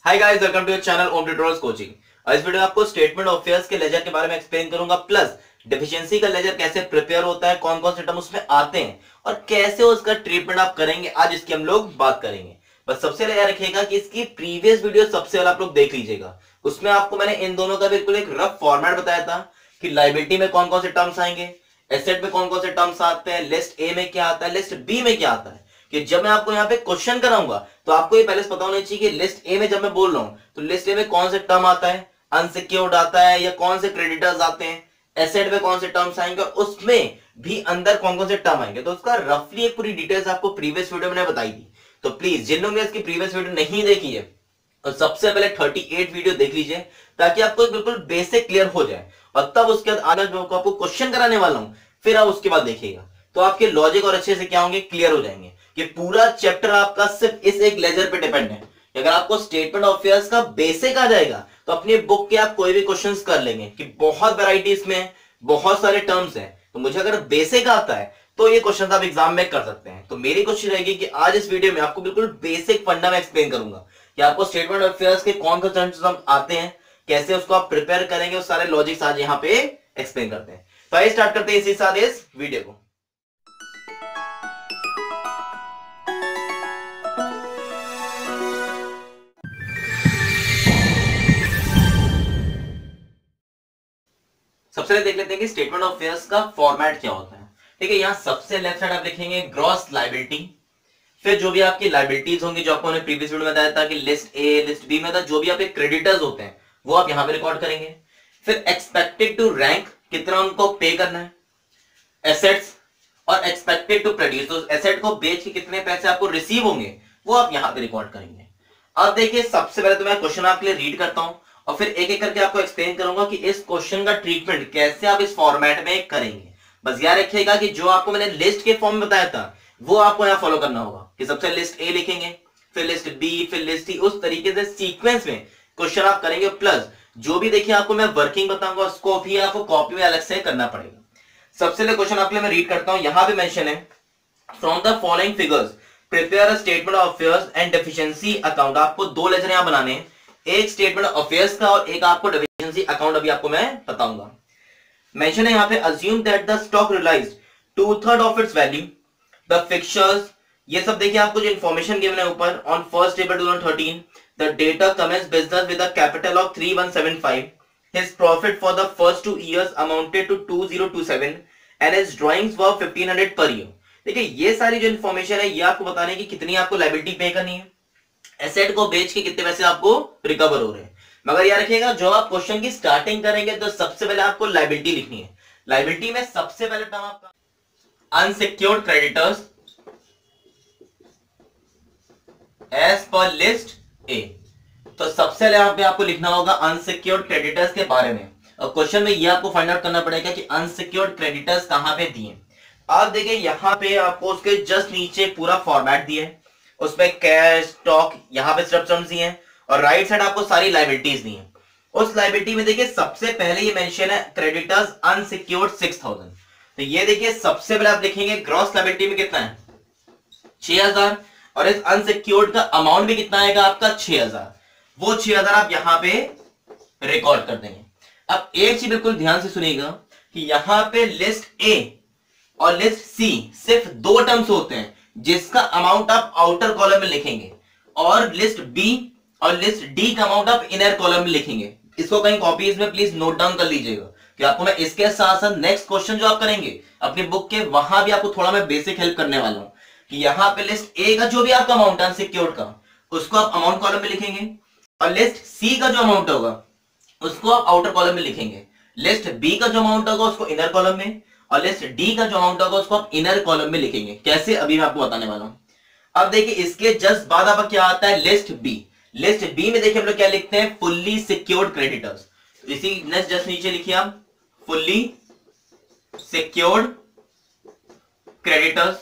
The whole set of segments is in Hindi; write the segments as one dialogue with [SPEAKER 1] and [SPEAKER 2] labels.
[SPEAKER 1] Hi guys, welcome to your channel Om tutorials coaching. और इस वीडियो में आपको स्टेटमेंट ऑफ अफेयर्स के लेजर के बारे में एक्सप्लेन करूंगा, प्लस डेफिशिएंसी का लेजर कैसे प्रिपेयर होता है, कौन कौन से टर्म उसमें आते हैं और कैसे उसका ट्रीटमेंट आप करेंगे। आज इसकी हम लोग बात करेंगे। बस सबसे पहले याद रखिएगा कि इसकी प्रीवियस वीडियो सबसे पहले आप लोग देख लीजिएगा। उसमें आपको मैंने इन दोनों का बिल्कुल एक रफ फॉर्मेट बताया था कि लायबिलिटी में कौन कौन से टर्म्स आएंगे, एसेट में कौन कौन से टर्म्स आते हैं, लिस्ट ए में क्या आता है, लिस्ट बी में क्या आता है। कि जब मैं आपको यहाँ पे क्वेश्चन कराऊंगा तो आपको ये पहले से पता होना चाहिए कि लिस्ट ए में जब मैं बोल रहा हूं तो लिस्ट ए में कौन से टर्म आता है, अनसिक्योर्ड आता है या कौन से क्रेडिटर्स आते हैं, एसेट में कौन से टर्म्स आएंगे और उसमें भी अंदर कौन कौन से टर्म आएंगे। तो उसका रफली एक पूरी डिटेल्स आपको प्रीवियस वीडियो में बताई थी। तो प्लीज जिन लोगों ने इसकी प्रीवियस वीडियो नहीं देखी है तो सबसे पहले 38 वीडियो देख लीजिए ताकि आपको बिल्कुल बेसिक क्लियर हो जाए। और तब उसके बाद आज मैं आपको क्वेश्चन कराने वाला हूं, फिर आप उसके बाद देखिएगा तो आपके लॉजिक और अच्छे से क्या होंगे, क्लियर हो जाएंगे। कि पूरा चैप्टर आपका सिर्फ इस एक लेजर पे डिपेंड है। अगर आपको स्टेटमेंट ऑफ अफेयर्स का बेसिक आ जाएगा तो अपनी बुक के आप कोई भी क्वेश्चंस कर लेंगे कि बहुत वैरायटी इसमें है, बहुत सारे टर्म्स हैं। तो मुझे अगर बेसिक आता है तो ये क्वेश्चन आप एग्जाम में कर सकते हैं। तो मेरी कोशिश रहेगी कि आज इस वीडियो में आपको बिल्कुल बेसिक फंडा में एक्सप्लेन करूंगा कि आपको स्टेटमेंट ऑफ अफेयर्स के कौन कौन टर्म्स आते हैं, कैसे उसको आप प्रिपेयर करेंगे, वो सारे लॉजिक्स आज यहाँ पे एक्सप्लेन करते हैं। तो आइए स्टार्ट करते हैं इसी साथ इस वीडियो को। सबसे पहले देख लेते हैं कि स्टेटमेंट ऑफ अफेयर्स का फॉर्मेट क्या होता है। ठीक है, यहां सबसे लेफ्ट साइड आप लिखेंगे ग्रॉस लायबिलिटी, फिर जो भी आपकी लायबिलिटीज होंगी जो आपको प्रीवियस वीडियो में बताया था कि लिस्ट ए लिस्ट बी में था, जो भी आपके क्रेडिटर्स होते हैं वो आप यहां पे रिकॉर्ड करेंगे। फिर एक्सपेक्टेड टू रैंक, कितना उनको पे करना है, एसेट्स और एक्सपेक्टेड टू प्रोड्यूस, तो एसेट को बेच के कितने पैसे आपको रिसीव होंगे वो आप यहां पे रिकॉर्ड करेंगे। अब देखिए सबसे पहले तो मैं क्वेश्चन आपके लिए रीड करता हूं और फिर एक एक करके आपको एक्सप्लेन करूंगा कि इस क्वेश्चन का ट्रीटमेंट कैसे आप इस फॉर्मेट में करेंगे। बस याद रखिएगा कि जो आपको मैंने लिस्ट के फॉर्म में बताया था वो आपको यहां फॉलो करना होगा कि सबसे लिस्ट ए लिखेंगे, फिर लिस्ट बी, फिर लिस्ट सी, उस तरीके से सीक्वेंस में क्वेश्चन आप करेंगे। प्लस जो भी देखिए आपको मैं वर्किंग बताऊंगा उसको भी आपको कॉपी में अलग से करना पड़ेगा। सबसे पहले क्वेश्चन आपके लिए मैं रीड करता हूं, यहां पे मेंशन है from the following figures prepare a statement of affairs and deficiency account. आपको दो लेजर यहां बनाने हैं, एक स्टेटमेंट ऑफ अफेयर्स का और एक आपको डेफिशिएंसी अकाउंट अभी आपको मैं बताऊंगा। मेंशन है यहां पे assume that the stock realised 2/3 of its value, the fixtures, ये सब देखिए आपको जो इंफॉर्मेशन गिवन है ऊपर, on 1st April 2013 the data commence business with a capital of 3175, his profit for the first 2 years amounted to 2027 and his drawings were 1500 per year। देखिए ये सारी जो इंफॉर्मेशन है ये आपको बताने की कितनी आपको लायबिलिटी पे करनी है, एसेट को बेच के कितने पैसे आपको रिकवर हो रहे हैं। मगर याद रखिएगा जब आप क्वेश्चन की स्टार्टिंग करेंगे तो सबसे पहले आपको लायबिलिटी लिखनी है। लायबिलिटी में सबसे पहले टर्म आपका unsecured creditors as per list A. तो सबसे पहले यहाँ पे आपको लिखना होगा अनसिक्योर्ड क्रेडिटर्स के बारे में और क्वेश्चन में ये आपको फाइंड आउट करना पड़ेगा कि अनसिक्योर्ड क्रेडिटर्स कहां पे दिए। आप देखिए यहाँ पे आपको उसके जस्ट नीचे पूरा फॉर्मेट दिया है, उसमें कैश स्टॉक यहाँ पे टर्म्स दिए हैं और राइट साइड आपको सारी लायबिलिटीज दी हैं। उस लायबिलिटी में देखिए सबसे पहले ये मेंशन है क्रेडिटर्स अनसिक्योर्ड 6000। तो ये देखिए सबसे पहले आप देखेंगे ग्रॉस लायबिलिटी में कितना है 6000 और इस अनसिक्योर्ड का अमाउंट भी कितना आएगा आपका 6000, वो 6000 आप यहां पे रिकॉर्ड कर देंगे। अब एक चीज बिल्कुल ध्यान से सुनिएगा कि यहां पे लिस्ट ए और लिस्ट सी सिर्फ दो टर्म्स होते हैं जिसका अमाउंट आप आउटर कॉलम में लिखेंगे और लिस्ट बी और लिस्ट डी का अमाउंट आप इनर कॉलम में लिखेंगे। इसको कहीं कॉपीज में प्लीज नोट डाउन कर लीजिएगा कि आपको मैं इसके साथ साथ नेक्स्ट क्वेश्चन जो आप करेंगे अपनी बुक के वहां भी आपको थोड़ा मैं बेसिक हेल्प करने वाला हूं कि यहां पे लिस्ट ए का जो भी आपका अमाउंट है अनसिक्योर्ड का उसको आप अमाउंट कॉलम में लिखेंगे और लिस्ट सी का जो अमाउंट होगा उसको आप आउटर कॉलम में लिखेंगे, लिस्ट बी का जो अमाउंट होगा उसको इनर कॉलम में और लिस्ट डी का जो अमाउंट होगा उसको आप इनर कॉलम में लिखेंगे। कैसे अभी मैं आपको बताने वाला हूं। अब देखिए इसके जस्ट बाद आपका क्या आता है लिस्ट बी। लिस्ट बी में देखिए हम लोग क्या लिखते हैं फुल्ली सिक्योर्ड क्रेडिटर्स। तो इसी नेक्स्ट जस्ट नीचे लिखिए आप फुल्ली सिक्योर्ड क्रेडिटर्स,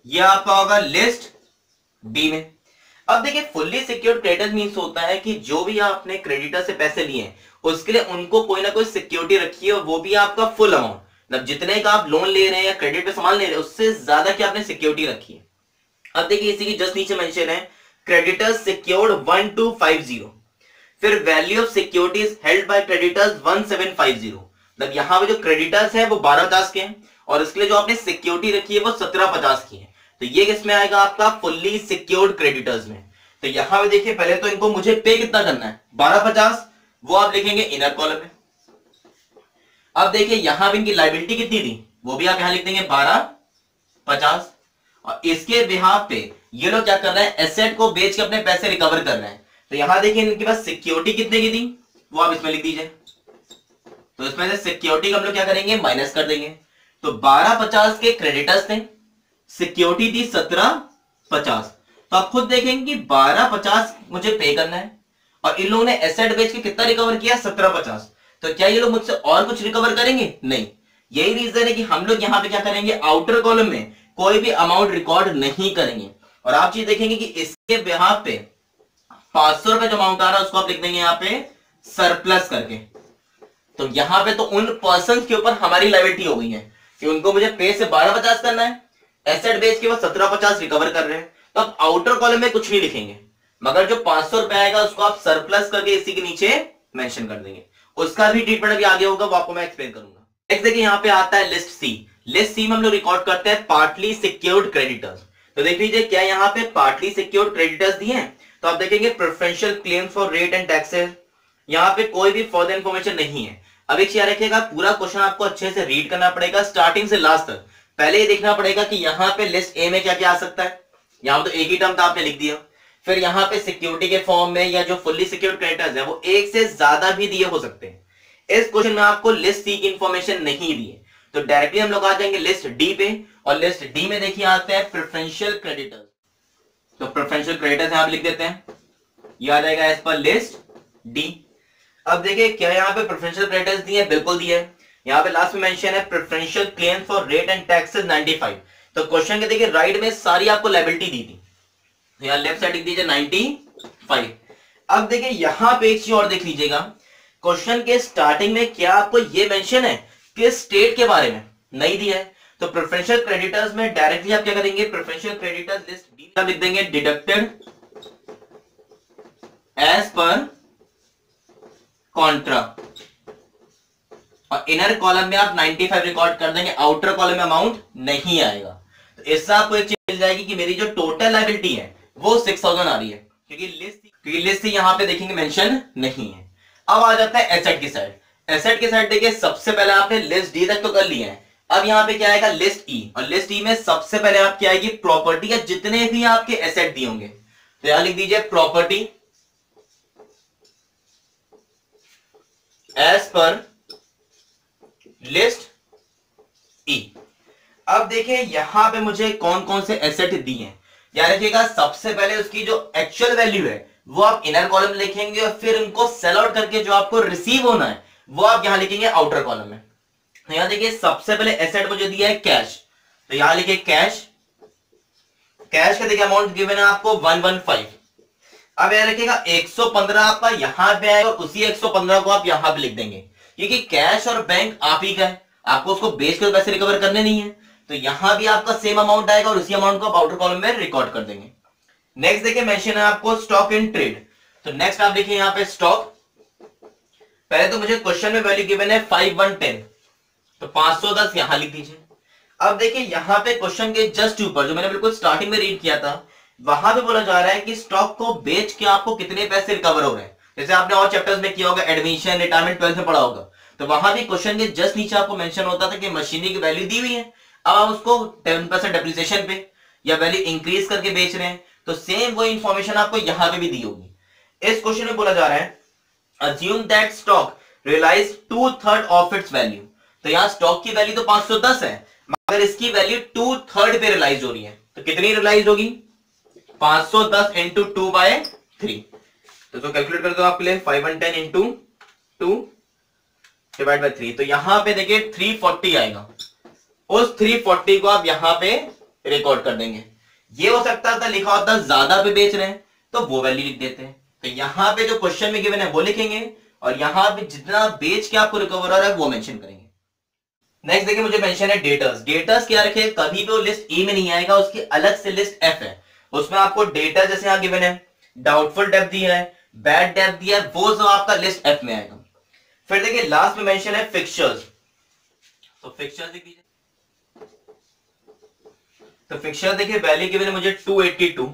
[SPEAKER 1] ये आपका होगा लिस्ट बी में। अब देखिए फुल्ली सिक्योर्ड क्रेडिटर्स मींस होता है कि जो भी आपने क्रेडिटर से पैसे लिए हैं उसके लिए उनको कोई ना कोई सिक्योरिटी रखी है और वो भी आपका फुल अमाउंट, मतलब जितने का आप लोन ले रहे हैं या क्रेडिट पे सामान ले रहे हैं उससे ज्यादा की आपने सिक्योरिटी रखी है। अब देखिए इसी की जस्ट नीचे मेंशन है क्रेडिटर्स सिक्योर्ड 1250, फिर value of securities held by creditors 1750। मतलब यहां पे जो क्रेडिटर्स है वो 1250 के हैं और इसके लिए जो आपने सिक्योरिटी रखी है वो 1750 की है। तो ये किसमें आएगा आपका फुल्ली सिक्योर्ड क्रेडिटर्स में। तो यहां पे देखिए पहले तो इनको मुझे पे कितना करना है 1250, वो आप लिखेंगे इनर कॉलम में। अब देखिए यहां भी इनकी लायबिलिटी कितनी थी वो भी आप यहां लिख देंगे 1250 और इसके बिहाफ पे ये लोग क्या कर रहे हैं एसेट को बेच के अपने पैसे रिकवर कर रहे हैं। तो यहां देखिए इनके पास सिक्योरिटी कितने की थी वो आप इसमें लिख दीजिए। तो इसमें से सिक्योरिटी का हम लोग क्या करेंगे माइनस कर देंगे। तो 1250 के क्रेडिटर्स थे, सिक्योरिटी थी 1750। तो आप खुद देखेंगे कि 1250 मुझे पे करना है और इन लोगों ने एसेट बेच के कितना रिकवर किया 1750। तो क्या ये लोग मुझसे और कुछ रिकवर करेंगे? नहीं। यही रीजन है कि हम लोग यहां पे क्या करेंगे आउटर कॉलम में कोई भी अमाउंट रिकॉर्ड नहीं करेंगे। और आप चीज देखेंगे कि इसके बिहाफ पे 500 रुपए जो अमाउंट आ रहा है उसको आप लिख देंगे यहां पे सरप्लस करके। तो यहां पे तो उन पर्सन के ऊपर हमारी लायबिलिटी हो गई है कि उनको मुझे पे से 1250 करना है, एसेट बेच के वो 1750 रिकवर कर रहे हैं। तो आप आउटर कॉलम में कुछ नहीं लिखेंगे मगर जो 500 रुपए आएगा उसको आप सरप्लस करके इसी के नीचे मेंशन कर देंगे। उसका भी ट्रीटमेंट अभी आगे होगा वो आपको मैं एक्सप्लेन करूंगा। नेक्स्ट देखिए यहाँ पे आता है लिस्ट सी। लिस्ट सी में हम लोग रिकॉर्ड करते हैं पार्टली सिक्योर्ड क्रेडिटर्स। तो देख लीजिए क्या यहाँ पे पार्टली सिक्योर्ड क्रेडिटर्स दिए हैं। तो आप देखेंगे preferential claims for rate and taxes, यहाँ पे कोई भी फर्दर इंफॉर्मेशन नहीं है। अब एक याद रखिएगा पूरा क्वेश्चन आपको अच्छे से रीड करना पड़ेगा स्टार्टिंग से लास्ट तक। पहले ये देखना पड़ेगा कि यहाँ पे लिस्ट ए में क्या क्या आ सकता है। यहाँ तो एक ही टर्म था आपने लिख दिया। फिर यहाँ पे सिक्योरिटी के फॉर्म में या जो फुल्ली सिक्योर्ड क्रेडिटर्स है वो एक से ज्यादा भी दिए हो सकते हैं। इस क्वेश्चन में आपको लिस्ट सी की इंफॉर्मेशन नहीं दी है तो डायरेक्टली हम लोग आ जाएंगे लिस्ट डी पे और लिस्ट डी में देखिए आते हैं प्रेफरेंशियल क्रेडिटर्स। तो प्रेफरेंशियल क्रेडिटर्स यहां पे लिख देते हैं, ये आ जाएगा एज पर लिस्ट डी। अब देखिए क्या यहाँ पे प्रेफरेंशियल क्रेडिटर्स दिए हैं, बिल्कुल दिए हैं। यहाँ पे लास्ट में मेंशन है preferential claim for rate and taxes 95। तो क्वेश्चन के देखिए राइट में सारी आपको लायबिलिटी दी थी, यहाँ लेफ्ट साइड लिख दीजिए 95। अब देखिए यहां पे एक चीज और देख लीजिएगा, क्वेश्चन के स्टार्टिंग में क्या आपको ये मेंशन है किस स्टेट के बारे में? नहीं दिया है। तो प्रेफरेंशियल क्रेडिटर्स में डायरेक्टली आप क्या करेंगे प्रेफरेंशियल क्रेडिटर्स लिस्ट डी का लिख देंगे डिडक्टेड एज पर कॉन्ट्रा और इनर कॉलम में आप 95 रिकॉर्ड कर देंगे, आउटर कॉलम में अमाउंट नहीं आएगा। तो इससे आपको एक चीज मिल जाएगी कि मेरी जो टोटल लायबिलिटी है वो 6000 आ रही है क्योंकि लिस्ट यहां पे देखेंगे मेंशन नहीं है। अब आ जाता है एसेट की साइड। एसेट की साइड देखिए सबसे पहले आपने लिस्ट डी तक तो कर लिया है। अब यहां पे क्या आएगा लिस्ट ई और लिस्ट ई में सबसे पहले आप क्या आएगी प्रॉपर्टी या जितने भी आपके एसेट दिए होंगे। तो यहां लिख दीजिए प्रॉपर्टी एज पर लिस्ट ई। अब देखिए यहां पे मुझे कौन कौन से एसेट दिए हैं, याद रखिएगा सबसे पहले उसकी जो एक्चुअल वैल्यू है वो आप इनर कॉलम में लिखेंगे और फिर उनको सेल आउट करके जो आपको रिसीव होना है वो आप यहां लिखेंगे आउटर कॉलम में। तो यहां देखिए सबसे पहले एसेट मुझे दिया है कैश, तो यहां लिखिए कैश। कैश का देखिए अमाउंट गिवन है आपको 115। अब याद रखिएगा 115 आपका यहां पे आएगा और उसी 115 को आप यहां पे लिख देंगे क्योंकि कैश और बैंक आप ही का है, आपको उसको बेचकर पैसे रिकवर करने नहीं है। तो यहां भी आपका सेम अमाउंट आएगा और उसी अमाउंट को आप आउटर कॉलम में रिकॉर्ड कर देंगे। नेक्स्ट देखिए मेंशन है आपको स्टॉक इन ट्रेड। तो नेक्स्ट आप देखिए यहां पे स्टॉक, पहले तो मुझे क्वेश्चन में वैल्यू गिवन है 5110 तो 510 यहां लिख दीजिए। अब देखिए यहां पे क्वेश्चन के जस्ट ऊपर जो मैंने बिल्कुल स्टार्टिंग में रीड किया था वहां पे बोला जा रहा है कि स्टॉक को बेच के आपको कितने पैसे रिकवर हो रहे हैं। जैसे आपने और चैप्टर्स में किया होगा एडमिशन रिटायरमेंट 12th में पढ़ा होगा, तो वहां भी क्वेश्चन के जस्ट नीचे आपको मेंशन होता था कि मशीनरी की वैल्यू दी हुई है, अब आप उसको 10% डेप्रिसिएशन पे या वैल्यू इंक्रीज करके बेच रहे हैं। तो सेम वो इंफॉर्मेशन आपको यहां पे भी दी होगी। इस क्वेश्चन में बोला जा रहा है assume that stock realized 2/3 of its value। तो यहां स्टॉक की वैल्यू तो 510 है मगर इसकी वैल्यू 2/3 पे रियलाइज हो रही है। तो कितनी रियलाइज होगी 510 इंटू 2/3। तो कैलकुलेट कर दो आपके लिए 510 इंटू 2 डिवाइड बाय 3। तो यहां पे देखिए 340 आएगा, उस 340 को आप यहां पे रिकॉर्ड कर देंगे। ये हो सकता था लिखा होता ज्यादा पे बेच रहे हैं तो वो वैल्यू लिख देते हैं। तो यहां पे जो क्वेश्चन में गिवन है वो लिखेंगे और यहां पे जितना बेच के आपको रिकवर हो रहा है वो मेंशन करेंगे। नेक्स्ट देखिए मुझे मेंशन है डेटर्स। डेटर्स क्या रखे, कभी भी वो लिस्ट ई में नहीं आएगा, उसकी अलग से लिस्ट एफ है, उसमें आपको डेटा जैसे यहां गिवन है डाउटफुल डेब्ट दिया है, बैड डेब्ट दिया है, वो सब आपका लिस्ट एफ में आएगा। फिर देखिए लास्ट में मेंशन है फिक्चर्स, तो फिक्चर्स लिख दीजिए। तो फिक्चर देखिए वैल्यू गिवन है मुझे 282।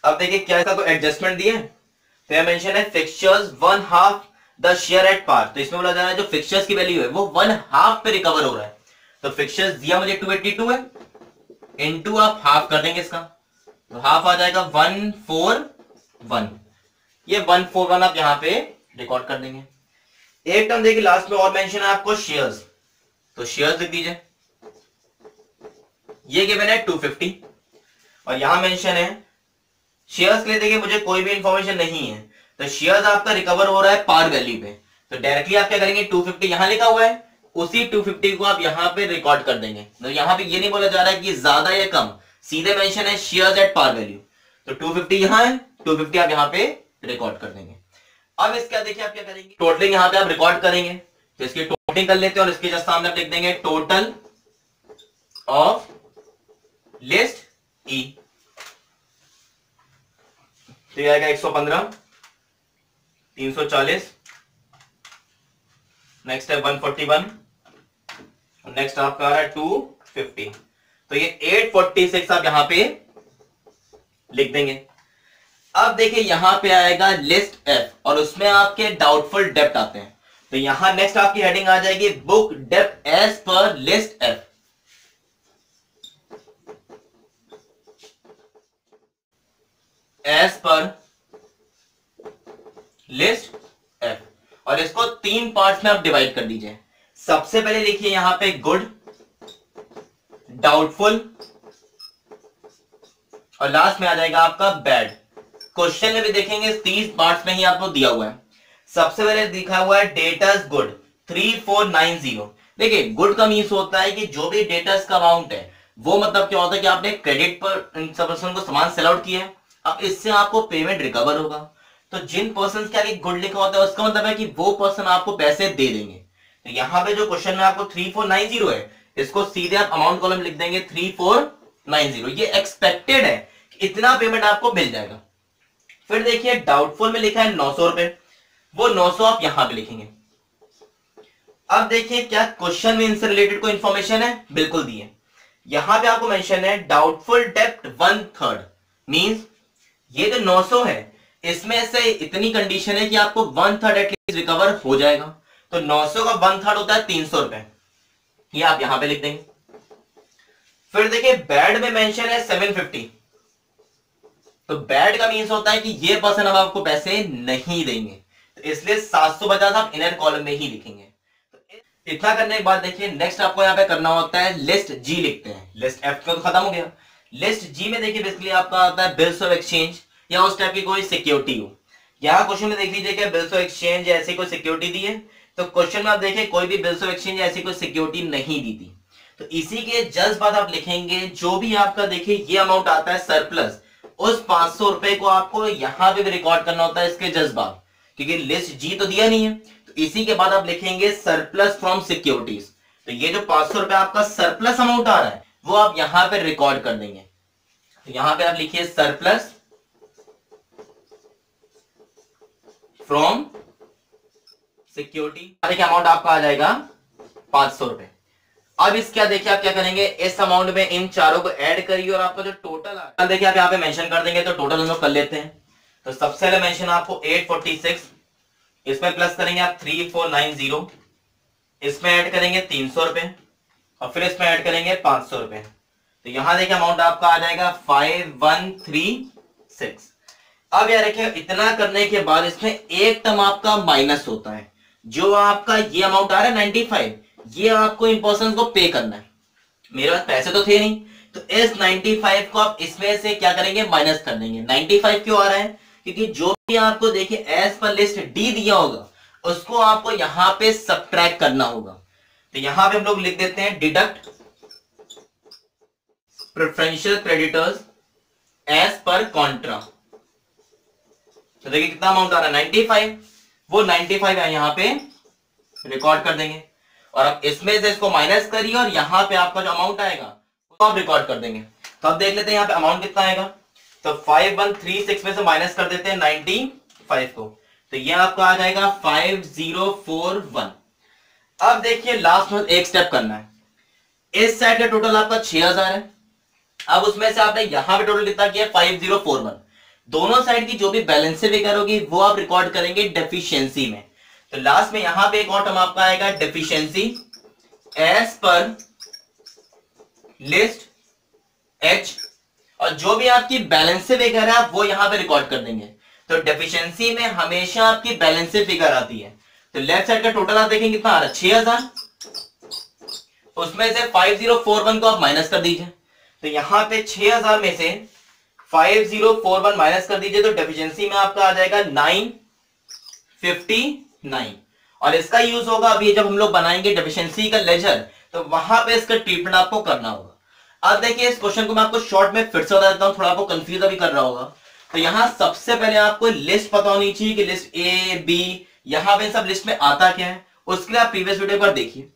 [SPEAKER 1] अब देखिए क्या इसका कोई एडजस्टमेंट दिया है, तो यह मेंशन है fixtures 1/2 the share at par. तो इसमें बोला जा रहा है जो फिक्चर्स की वैल्यू है वो 1/2 पे रिकवर हो रहा है। तो फिक्चर्स दिया मुझे 282 है, इनटू आप हाफ कर देंगे इसका, तो हाफ आ जाएगा 141। ये 141 आप यहां पे रिकॉर्ड कर देंगे। एक टर्म देखिए लास्ट में और मेंशन है आपको शेयर्स, तो शेयर्स लिख दीजिए। ये गिवन है 250 और यहां मेंशन है शेयर्स के लिए देखिए मुझे कोई भी इंफॉर्मेशन नहीं है, तो शेयर्स आपका रिकवर हो रहा है पार वैल्यू पे, तो डायरेक्टली आप क्या करेंगे 250 यहां लिखा हुआ है, उसी 250 को आप यहां पे रिकॉर्ड कर देंगे। तो यहां पे ये नहीं बोला जा रहा है कि ज्यादा या कम, सीधे मेंशन है शेयर्स एट पार वैल्यू, तो 250 यहां है, 250 आप यहां पे रिकॉर्ड कर देंगे। अब इसका देखिए आप क्या करेंगे, टोटलिंग यहां पे आप रिकॉर्ड करेंगे, तो इसकी टोटलिंग कर लेते हैं और इसके जस्ट सामने आप लिख देंगे टोटल ऑफ लिस्ट ई, तो ये आएगा 115, 340, नेक्स्ट है 141, नेक्स्ट आपका आ रहा है 250, तो ये 846 आप यहां पे लिख देंगे। अब देखिए यहां पे आएगा लिस्ट एफ और उसमें आपके डाउटफुल डेब्ट आते हैं, तो यहां नेक्स्ट आपकी हेडिंग आ जाएगी बुक डेब्ट as per list F. As per list F, और इसको 3 पार्ट्स में आप डिवाइड कर दीजिए। सबसे पहले लिखिए यहां पे गुड, डाउटफुल और लास्ट में आ जाएगा आपका बैड। क्वेश्चन में भी देखेंगे 30 पार्ट्स में ही आपको दिया हुआ है। सबसे पहले दिखा हुआ है डेटर्स गुड 3490। देखिए गुड का मीन्स होता है कि जो भी डेटर्स का अमाउंट है वो मतलब क्या होता है कि आपने क्रेडिट पर इन सब पर्सन को सामान सेल आउट किया है, अब इससे आपको पेमेंट रिकवर होगा। तो जिन पर्सन के आगे गुड लिखा होता है उसका मतलब है कि वो पर्सन आपको पैसे दे देंगे। तो यहां पे जो क्वेश्चन में आपको 3490 है, इसको सीधे आप अमाउंट कॉलम लिख देंगे 3490। ये एक्सपेक्टेड है कि इतना पेमेंट आपको मिल जाएगा। फिर देखिए डाउटफुल में लिखा है 900 रुपए, वो 900 आप यहां पे लिखेंगे। अब देखिए क्या क्वेश्चन में इनसे रिलेटेड कोई इंफॉर्मेशन है, बिल्कुल दी है। यहां पे आपको मेंशन है डाउटफुल डेब्ट 1/3, मींस ये जो 900 है इसमें से इतनी कंडीशन है कि आपको 1/3 एटलीस्ट रिकवर हो जाएगा। तो 900 का 1/3 होता है 300 रुपए, ये आप यहां पे लिख देंगे। फिर देखिए बैड में मेंशन है 750, तो बैड का मीन्स होता है कि ये पर्सन अब आपको पैसे नहीं देंगे, तो इसलिए 750 आप इनर कॉलम में ही लिखेंगे। तो इतना करने के बाद देखिए नेक्स्ट आपको यहां पे करना होता है लिस्ट जी लिखते हैं। लिस्ट एफ तो खत्म हो गया, लिस्ट जी में देखिए बेसिकली आपका आता है बिल्स ऑफ एक्सचेंज या उस टाइप की कोई सिक्योरिटी हो। यहां क्वेश्चन में देख लीजिए क्या बिल्स ऑफ एक्सचेंज ऐसी कोई सिक्योरिटी दी है, तो क्वेश्चन में आप देखिए कोई भी बिल्स ऑफ एक्सचेंज ऐसी कोई सिक्योरिटी नहीं दी थी। तो इसी के जस्ट बाद आप लिखेंगे जो भी आपका देखिए ये अमाउंट आता है सरप्लस, उस 500 रुपए को आपको यहां पे भी रिकॉर्ड करना होता है इसके जस्ट बाद, क्योंकि लिस्ट जी तो दिया नहीं है। तो इसी के बाद आप लिखेंगे सरप्लस फ्रॉम सिक्योरिटीज, तो ये जो 500 रुपए आपका सरप्लस अमाउंट आ रहा है वो आप यहां पे रिकॉर्ड कर देंगे। तो यहां पे आप लिखिए सरप्लस फ्रॉम सिक्योरिटी, देखिए अमाउंट आपका आ जाएगा 500 रुपए। अब इसका देखिए आप क्या करेंगे, इस अमाउंट में इन चारों को ऐड करिए और आपका जो टोटल आ देखिए आप यहाँ पे मेंशन कर देंगे, तो टोटल हम लोग कर लेते हैं। तो सबसे पहले मेंशन आपको 846, इसमें प्लस करेंगे आप 3490, इसमें ऐड करेंगे 300 रुपए और फिर इसमें ऐड करेंगे 500 रुपए। तो यहां देखिए अमाउंट आपका आ जाएगा 5136। अब यार देखिए इतना करने के बाद इसमें एक टर्म आपका माइनस होता है, जो आपका ये अमाउंट आ रहा है 95, ये आपको इन पर्सन को पे करना है। मेरे पास पैसे तो थे नहीं, तो इस 95 को आप इसमें से क्या करेंगे माइनस कर देंगे। 95 क्यों आ रहा है, क्योंकि जो भी आपको देखिए एज पर लिस्ट डी दिया होगा उसको आपको यहां पे सब्ट्रैक्ट करना होगा। तो यहां पे हम लोग लिख देते हैं deduct preferential creditors as per contra. तो देखिए कितना अमाउंट आ रहा है 95, वो 95 है यहां पे रिकॉर्ड कर देंगे और अब इसमें से इसको माइनस करिए और यहां पे आपका जो अमाउंट आएगा वो आप रिकॉर्ड कर देंगे। तो अब देख लेते हैं यहां पे अमाउंट कितना आएगा। तो 5136 में से माइनस कर देते हैं 95 को, तो ये आपका आ जाएगा 5041। अब देखिए लास्ट में एक स्टेप करना है, इस साइड का टोटल आपका 6000 है, अब उसमें से आपने यहां पे टोटल कितना किया 5041, दोनों साइड की जो भी बैलेंस फिगर होगी वो आप रिकॉर्ड करेंगे डेफिशिएंसी में। तो लास्ट में यहां पे एक और टर्म आपका आएगा deficiency as per list H, और जो भी आपकी बैलेंस फिगर है वो यहां पे रिकॉर्ड कर देंगे। तो डेफिशिएंसी में हमेशा आपकी बैलेंस फिगर आती है, तो लेफ्ट साइड का टोटल आप देखेंगे कितना आ रहा है 6000, उसमें से 5041 को आप माइनस कर दीजिए, तो यहां पे 6000 में से 5041 माइनस कर दीजिए, तो डेफिशिएंसी में आपका आ जाएगा 959, और इसका यूज होगा अभी जब हम लोग बनाएंगे डेफिशिएंसी का लेजर, तो वहां पे इसका ट्रीटमेंट आपको करना होगा। अब देखिए इस क्वेश्चन को मैं आपको शॉर्ट में फिर से बता देता हूं, थोड़ा आपको कंफ्यूज अभी कर रहा होगा। तो यहां सबसे पहले आपको लिस्ट पता होनी चाहिए कि लिस्ट ए बी, यहां पे सब लिस्ट में आता क्या है, उसके लिए आप प्रीवियस वीडियो पर देखिए।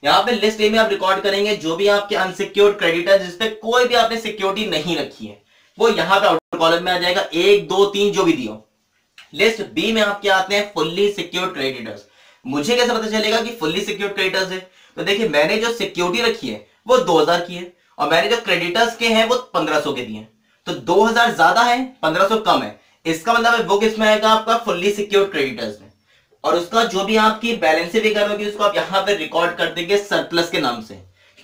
[SPEAKER 1] यहां पे लिस्ट ए में आप रिकॉर्ड करेंगे जो भी आपके अनसिक्योर्ड क्रेडिटर जिसपे कोई भी आपने सिक्योरिटी नहीं रखी है, वो यहां पे आउटर कॉलम में आ जाएगा, 1 2 3 जो भी दियो। लिस्ट बी में आपके आते हैं फुल्ली सिक्योर्ड क्रेडिटर्स। मुझे कैसे पता चलेगा कि फुल्ली सिक्योर्ड क्रेडिटर्स है, तो देखिए मैंने जो सिक्योरिटी रखी है वो 2000 की है, और मैंने जो क्रेडिटर्स के हैं वो 1500 के दिए, तो 2000 ज्यादा है 1500 कम है, इसका मतलब है वो किसमें आएगा आपका फुल्ली सिक्योर्ड क्रेडिटर्स में, और उसका जो भी आपकी बैलेंस फिगर होगी उसको आप यहां पे रिकॉर्ड कर देंगे सरप्लस के नाम से,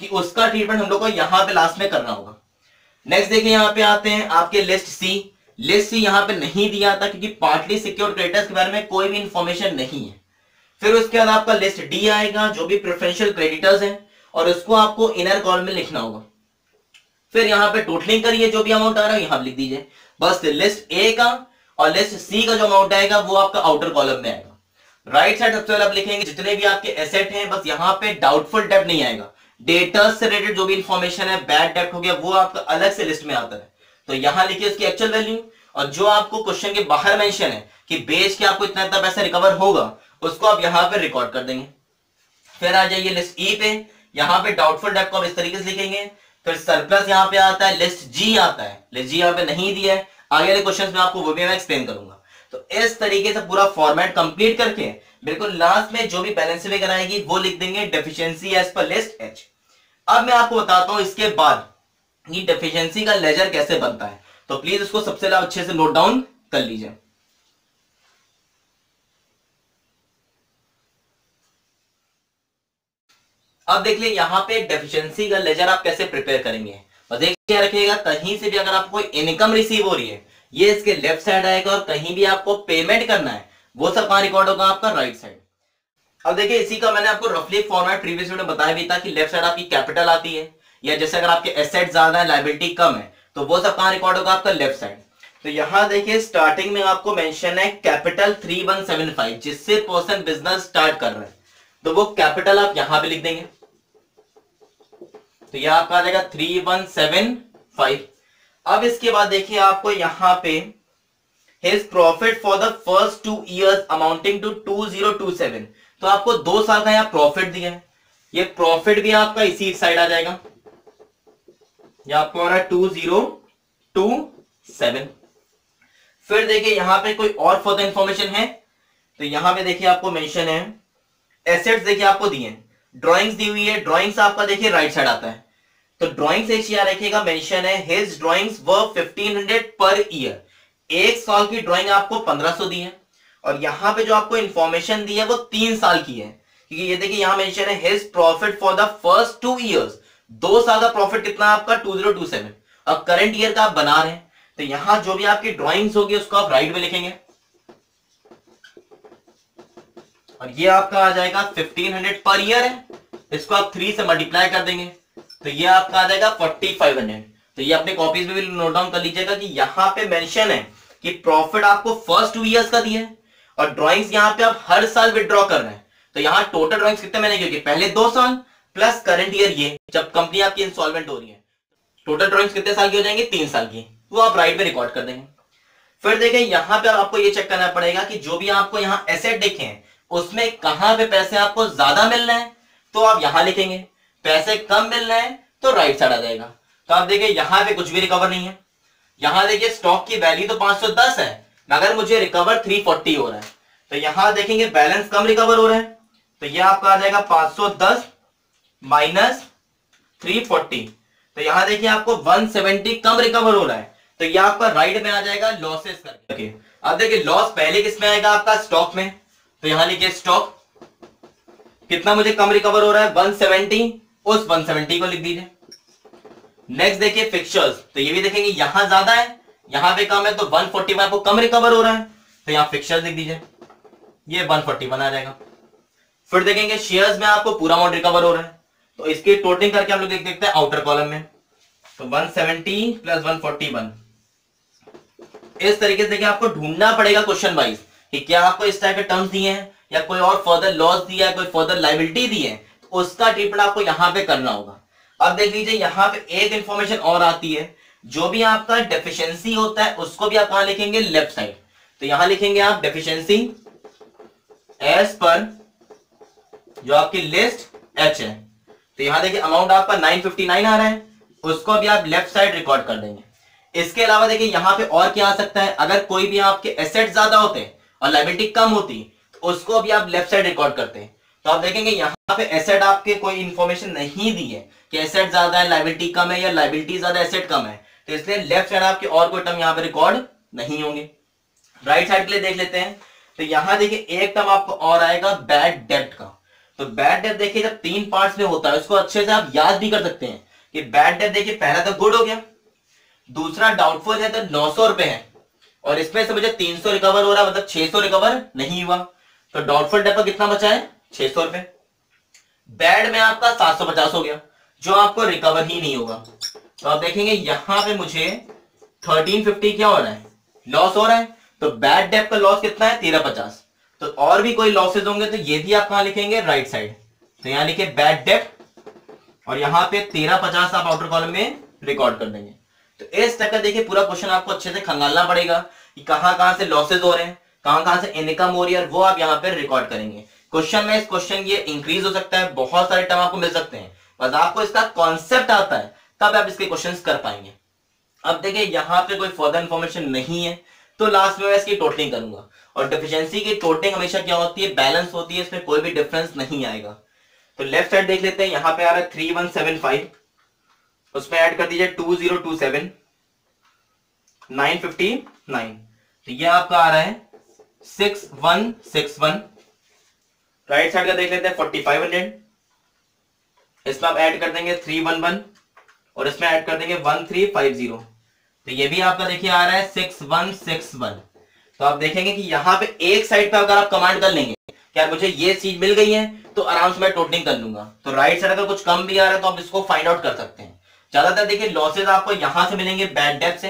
[SPEAKER 1] कि उसका ट्रीटमेंट हम लोग को यहां पे लास्ट में करना होगा। नेक्स्ट देखिए यहां पे आते हैं आपके लिस्ट सी। लिस्ट सी यहां पे नहीं दिया था क्योंकि पार्टली सिक्योर्ड क्रेडिटर्स के बारे में कोई भी इंफॉर्मेशन नहीं है। फिर उसके बाद आपका लिस्ट डी आएगा जो भी प्रेफरेंशियल क्रेडिटर्स हैं, और उसको आपको इनर कॉलम में लिखना होगा। फिर यहां पे टोटलिंग करिए, जो भी अमाउंट आ रहा है यहां लिख दीजिए। बस लिस्ट ए का और लिस्ट सी का जो अमाउंट आएगा वो आपका आउटर कॉलम में आएगा। राइट साइड सबसे पहले आप लिखेंगे जितने भी आपके एसेट हैं, बस यहां पे डाउटफुल डेब्ट नहीं आएगा, डेटर्स से रिलेटेड जो भी इंफॉर्मेशन है, बैड डेब्ट हो गया, वो आपका अलग से लिस्ट में आता है, तो यहां लिखिए उसकी एक्चुअल वैल्यू, और जो आपको क्वेश्चन के बाहर मेंशन है कि बेच के आपको इतना इतना पैसा रिकवर होगा, उसको आप यहां पे रिकॉर्ड कर देंगे। फिर आ जाइए लिस्ट ई पे, यहां पे डाउटफुल डेब्ट को आप इस तरीके से लिखेंगे। फिर सरप्लस यहां पे आता है, लिस्ट जी आता है, लिस्ट जी यहां पे नहीं दिया है, आगे वाले क्वेश्चंस में आपको वो भी मैं एक्सप्लेन करूंगा। तो इस तरीके से पूरा फॉर्मेट कंप्लीट करके बिल्कुल लास्ट में जो भी बैलेंस फिगर आएगी वो लिख देंगे deficiency as per list H. अब मैं आपको बताता हूं इसके बाद ये डेफिशिएंसी का लेजर कैसे बनता है, तो प्लीज इसको सबसे अच्छे से नोट डाउन कर लीजिए। अब देख लीजिए यहां पे डेफिशिएंसी का लेजर आप कैसे प्रिपेयर करेंगे। बस एक क्या रखिएगा, कहीं से भी अगर आपको कोई इनकम रिसीव हो रही है ये इसके लेफ्ट साइड आएगा, और कहीं भी आपको पेमेंट करना है वो सब कहां रिकॉर्ड होगा आपका राइट साइड। अब देखिए इसी का मैंने आपको रफली फॉर्मेट प्रीवियस वीडियो में बताया भी था कि लेफ्ट साइड आपकी कैपिटल आती है, या जैसे अगर आपके एसेट ज्यादा है लायबिलिटी कम है तो वो सब कहां रिकॉर्ड होगा आपका लेफ्ट साइड। तो यहां देखिए स्टार्टिंग में आपको मेंशन है कैपिटल 3175, जिससे पर्सन बिजनेस स्टार्ट कर रहे हैं, तो वो कैपिटल आप यहां पे लिख देंगे, तो यह आपका आ जाएगा 3175। अब इसके बाद देखिए आपको यहां पे his profit for the first 2 years amounting to 2027, तो आपको 2 साल का यहां प्रॉफिट दिया है, ये प्रॉफिट भी आपका इसी साइड आ जाएगा, यह आपको आ रहा है 2027। फिर देखिए यहां पे कोई और फर्दर इंफॉर्मेशन है, तो यहां पे देखिए आपको मेंशन है एसेट्स, देखिए आपको दिए, ड्राइंग्स दी हुई है, ड्राइंग्स आपका देखिए राइट साइड आता है, तो ड्राइंग्स एक चीज रखिएगा, मेंशन है हिज ड्राइंग्स वर 1500 पर ईयर, एक साल की ड्राइंग आपको 1500 दी है, और यहां पे जो आपको इंफॉर्मेशन दी है वो 3 साल की है, क्योंकि ये देखिए यहां मेंशन है his profit for the first 2 years, 2 साल का प्रॉफिट कितना आपका 2027, और करंट ईयर का आप बना रहे हैं, तो यहां जो भी आपकी ड्राइंग्स होगी उसको आप राइट में लिखेंगे, और ये आपका आ जाएगा 1500 पर ईयर है, इसको आप 3 से मल्टीप्लाई कर देंगे, तो ये आपका आ जाएगा 4500। तो ये अपने कॉपीज में भी नोट डाउन कर लीजिएगा कि यहां पे मेंशन है कि प्रॉफिट आपको फर्स्ट 2 years का दिया है, और ड्राइंग्स यहां पे आप हर साल विड्रॉ कर रहे हैं, तो यहां टोटल ड्राइंग्स कितने महीने की होगी, पहले 2 साल प्लस करंट ईयर, ये जब कंपनी आपकी इंस्टॉलमेंट हो रही है, टोटल ड्राइंग्स कितने साल की हो जाएंगे, 3 साल की, वो आप राइट में रिकॉर्ड कर देंगे। फिर देखिए यहां पे आपको ये चेक करना पड़ेगा कि जो भी आपको यहां एसेट देखे उसमें कहां पे पैसे आपको ज्यादा मिल रहे हैं, तो आप यहां लिखेंगे, पैसे कम मिल रहे हैं तो राइट साइड आ जाएगा। तो आप देखिए यहां पे कुछ भी रिकवर नहीं है, यहां देखिए स्टॉक की वैल्यू तो 510 है, मगर मुझे रिकवर 340 हो रहा है। तो यहां देखेंगे बैलेंस कम रिकवर हो रहा है, तो ये आपका आ जाएगा 510 माइनस 340। तो यहां देखिए आपको 170 कम रिकवर हो रहा है, तो ये आपका राइट में आ जाएगा लॉसेस करके। अब देखिए लॉस पहले किस में आएगा आपका स्टॉक में, तो यहां लिखिए स्टॉक कितना मुझे कम रिकवर हो रहा है 170, उस 170 को लिख दीजिए। नेक्स्ट देखिए फिक्चर्स, तो ये भी देखेंगे यहां ज्यादा है यहां पे कम है, तो 140 में आपको कम रिकवर हो रहा है, तो यहां फिक्चर्स लिख दीजिए, ये 141 आ जाएगा। फिर देखेंगे शेयर्स में आपको पूरा अमाउंट रिकवर हो रहा है, तो इसकी टोटलिंग करके हम लोग देखते हैं आउटर कॉलम में, तो 170 प्लस 141। इस तरीके से देखिए आपको ढूंढना पड़ेगा क्वेश्चन वाइज कि क्या आपको इस टाइप के टर्म्स दिए हैं या कोई और फर्दर लॉस दिया है, कोई फर्दर लायबिलिटी दी है, तो उसका ट्रीटमेंट आपको यहां पे करना होगा। अब देख लीजिए यहां पे एक इंफॉर्मेशन और आती है, जो भी आपका डेफिशिएंसी होता है उसको भी आप कहां लिखेंगे, लेफ्ट साइड। तो यहां लिखेंगे आप डेफिशिएंसी एज पर जो आपकी लिस्ट एच है, तो यहां देखिए अमाउंट आपका 959 आ रहा है, उसको भी आप लेफ्ट साइड रिकॉर्ड कर देंगे। इसके अलावा देखिए यहां पे और क्या आ सकता है, अगर कोई भी आपके एसेट ज्यादा होते हैं और लायबिलिटी कम होती तो उसको भी आप लेफ्ट साइड रिकॉर्ड करते हैं। तो आप देखेंगे यहां पे एसेट आपके कोई इंफॉर्मेशन नहीं दी है कि एसेट ज्यादा है लायबिलिटी कम है, या लायबिलिटी ज्यादा एसेट कम है, तो इसलिए लेफ्ट साइड आपके और कोई टर्म यहां पे रिकॉर्ड नहीं होंगे। राइट साइड के लिए देख लेते हैं, तो यहां देखिए एक टर्म आपको और आएगा बैड डेब्ट का। तो बैड डेब्ट देखिए जब 3 पार्ट्स में होता है उसको अच्छे से आप याद भी कर सकते हैं कि बैड डेब्ट देखिए पहला तो गुड हो गया, दूसरा डाउटफुल है तो 900 रुपए है, और इसमें से मुझे 300 रिकवर हो रहा है, मतलब 600 रिकवर नहीं हुआ, तो डाउटफुल डेब्ट कितना बचा है 600 रुपए। बैड में आपका 750 हो गया जो आपको रिकवर ही नहीं होगा, तो आप देखेंगे यहां पे मुझे 1350 क्या हो रहा है, लॉस हो रहा है। तो बैड डेब्ट का लॉस कितना है 1350। तो और भी कोई लॉसेज होंगे तो ये भी आप कहां लिखेंगे, राइट साइड। तो यहां लिखे बैड डेब्ट और यहां पे 1350 आप आउटर कॉलम में रिकॉर्ड कर देंगे। तो इस तक का देखिए पूरा क्वेश्चन आपको अच्छे से खंगालना पड़ेगा कि कहां से लॉसेज हो रहे हैं, कहां से इनकम हो रही है, वो आप यहाँ पे रिकॉर्ड करेंगे। क्वेश्चन में इस क्वेश्चन ये इंक्रीज हो सकता है, बहुत सारे टर्म आपको मिल सकते हैं, बस आपको इसका कॉन्सेप्ट आता है तब आप इसके क्वेश्चन कर पाएंगे। अब देखिए यहाँ पे कोई फर्दर इंफॉर्मेशन नहीं है, तो लास्ट में मैं इसकी टोटलिंग करूंगा, और डेफिशिएंसी की टोटलिंग हमेशा क्या होती है, बैलेंस होती है, इसमें कोई भी डिफरेंस नहीं आएगा। तो लेफ्ट साइड देख लेते हैं, यहाँ पे आ रहा है 3175, उसमें ऐड कर दीजिए 2027 959, तो ये आपका आ रहा है 6161। राइट साइड का देख लेते हैं 4500, इसमें आप ऐड कर देंगे 311 और इसमें ऐड कर देंगे 1350, तो ये भी आपका देखिए आ रहा है 6161। तो आप देखेंगे कि यहाँ पे एक साइड पे अगर आप कमांड कर लेंगे क्या मुझे ये चीज मिल गई है, तो आराम से मैं टोटलिंग कर लूंगा। तो राइट साइड अगर कुछ कम भी आ रहा है तो आप इसको फाइंड आउट कर सकते हैं। ज्यादातर देखिए लॉसेज आपको यहां से मिलेंगे बैड डेब्ट से,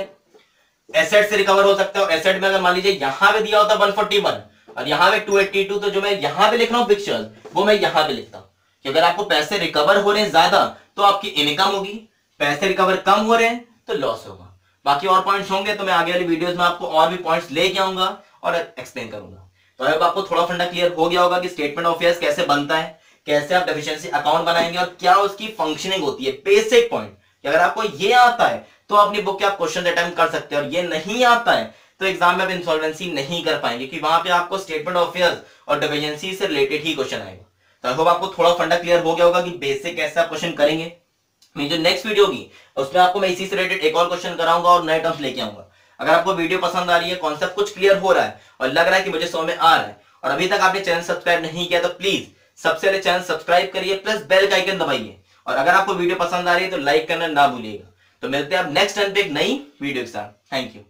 [SPEAKER 1] एसेट से रिकवर हो सकता है, और एसेट में अगर मान लीजिए यहां पे दिया होता 141 और यहाँ पे 282, तो जो मैं यहाँ पे लिख रहा हूँ पिक्चर्स वो मैं यहाँ पे लिखता हूँ कि अगर आपको पैसे रिकवर हो रहे हैं ज्यादा तो आपकी इनकम होगी, पैसे रिकवर कम हो रहे हैं तो लॉस होगा। बाकी और पॉइंट्स होंगे तो मैं आगे वाली वीडियोस में आपको और भी पॉइंट्स लेके आऊंगा और एक्सप्लेन करूंगा। तो अब आपको थोड़ा फंडा क्लियर हो गया होगा कि स्टेटमेंट ऑफ अफेयर्स कैसे बनता है, कैसे आप डेफिशिएंसी अकाउंट बनाएंगे और क्या उसकी फंक्शनिंग होती है, बेसिक पॉइंट। अगर आपको ये आता है तो अपनी बुक के आप क्वेश्चन अटेम्प्ट कर सकते हैं, और ये नहीं आता है तो एग्जाम में आप इंसॉल्वेंसी नहीं कर पाएंगे, कि वहां पे आपको स्टेटमेंट ऑफ अफेयर्स और डेफिशिएंसी से रिलेटेड ही क्वेश्चन आएगा। तो आई होप आपको थोड़ा फंडा क्लियर हो गया होगा कि बेसिक कैसे आप क्वेश्चन करेंगे। मेरी जो नेक्स्ट वीडियो होगी उसमें आपको मैं इसी से रिलेटेड एक और क्वेश्चन कराऊंगा और नए टर्म्स लेके आऊंगा। अगर आपको वीडियो पसंद आ रही है, कॉन्सेप्ट कुछ क्लियर हो रहा है और लग रहा है कि मुझे समझ में आ रहा है, और अभी तक आपने चैनल सब्सक्राइब नहीं किया तो प्लीज सबसे पहले चैनल सब्सक्राइब करिए, प्लस बेल का आइकन दबाइए, और अगर आपको वीडियो पसंद आ रही है तो लाइक करना ना भूलिएगा। तो मिलते हैं अब नेक्स्ट टाइम पे एक नई वीडियो के साथ। Thank you.